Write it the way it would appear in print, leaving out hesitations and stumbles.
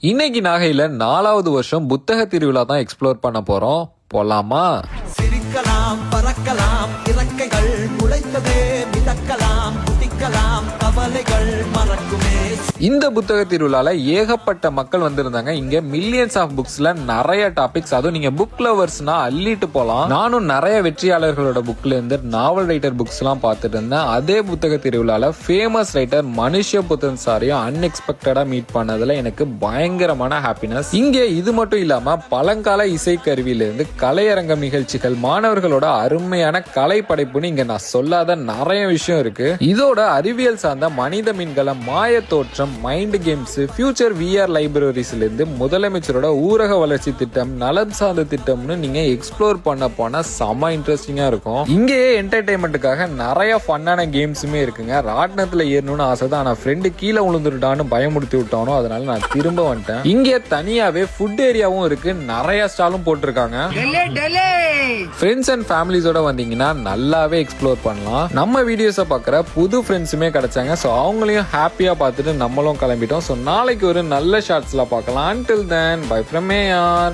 இன்னைக்கு நாகையில 4வது வருஷம் புத்தக திருவிழா தான் எக்ஸ்ப்ளோர் பண்ண போறோம். போலாமா? சிரிக்கலாம், பறக்கலாம், இறக்கைகள் முளைத்ததே, மிதக்கலாம், குதிக்கலாம், கவலைகள் மறக்குமே. இந்த புத்தக திருவிழால ஏகப்பட்ட மக்கள் வந்திருந்தாங்க. இங்க மில்லியன்ஸ் ஆஃப் புக்ஸ்ல நிறைய டாபிக்ஸ், அதுவும் நீங்க புக் லவர்ஸ்னா அள்ளிட்டு போலாம். நானும் நிறைய வெற்றியாளர்களோட புக்ல இருந்து நாவல் ரைட்டர் புக்ஸ் எல்லாம் பார்த்துட்டு இருந்தேன். அதே புத்தக திருவிழால ஃபேமஸ் ரைட்டர் மனுஷ்ய புத்தன் சாரையும் அன்எக்ஸ்பெக்டடா மீட் பண்ணதுல எனக்கு பயங்கரமான ஹாப்பினஸ். இங்க இது மட்டும் இல்லாம பழங்கால இசை கருவியில இருந்து கலையரங்கம் நிகழ்ச்சிகள், மாணவர்களோட அருமையான கலை படைப்புன்னு இங்க நான் சொல்லாத நிறைய விஷயம் இருக்கு. இதோட அறிவியல் சார்ந்த மனித மீன்கள, மாய தோற்றம், மைண்ட் கேம்ஸ், ஃபியூச்சர் VR லைப்ரரிஸ்ல இருந்து முதலமைச்சரோட ஊரக வளர்ச்சி திட்டம், நலம் சார்ந்த திட்டம்னு நீங்க எக்ஸ்ப்ளோர் பண்ண போனா செம இன்ட்ரெஸ்டிங்கா இருக்கும். இங்கேயே என்டர்டைன்மெண்ட்டுக்காக நிறைய ஃபன்னான கேம்ஸுமே இருக்குங்க. ராட்னத்துல ஏறணும்னு ஆசை தான், ஆனா ஃப்ரெண்டு கீழே விழுந்துட்டான்னு பயமுறுத்தி விட்டானோ, அதனால நான் திரும்ப வந்துட்டேன். இங்கே தனியாவே ஃபுட் ஏரியாவும் இருக்கு, நிறைய ஸ்டாலும் போட்டிருக்காங்க. ஃப்ரெண்ட்ஸ் அண்ட் ஃபேமிலிஸோட வந்தீங்கன்னா நல்லாவே எக்ஸ்ப்ளோர் பண்ணலாம். நம்ம வீடியோஸை பார்க்குற புது ஃப்ரெண்ட்ஸுமே கிடைச்சாங்க. ஸோ அவங்களையும் ஹாப்பியா பார்த்துட்டு நம்மளும் கிளம்பிட்டோம். ஸோ நாளைக்கு ஒரு நல்ல ஷார்ட்ஸ்ல பார்க்கலாம். Until then, bye from AR.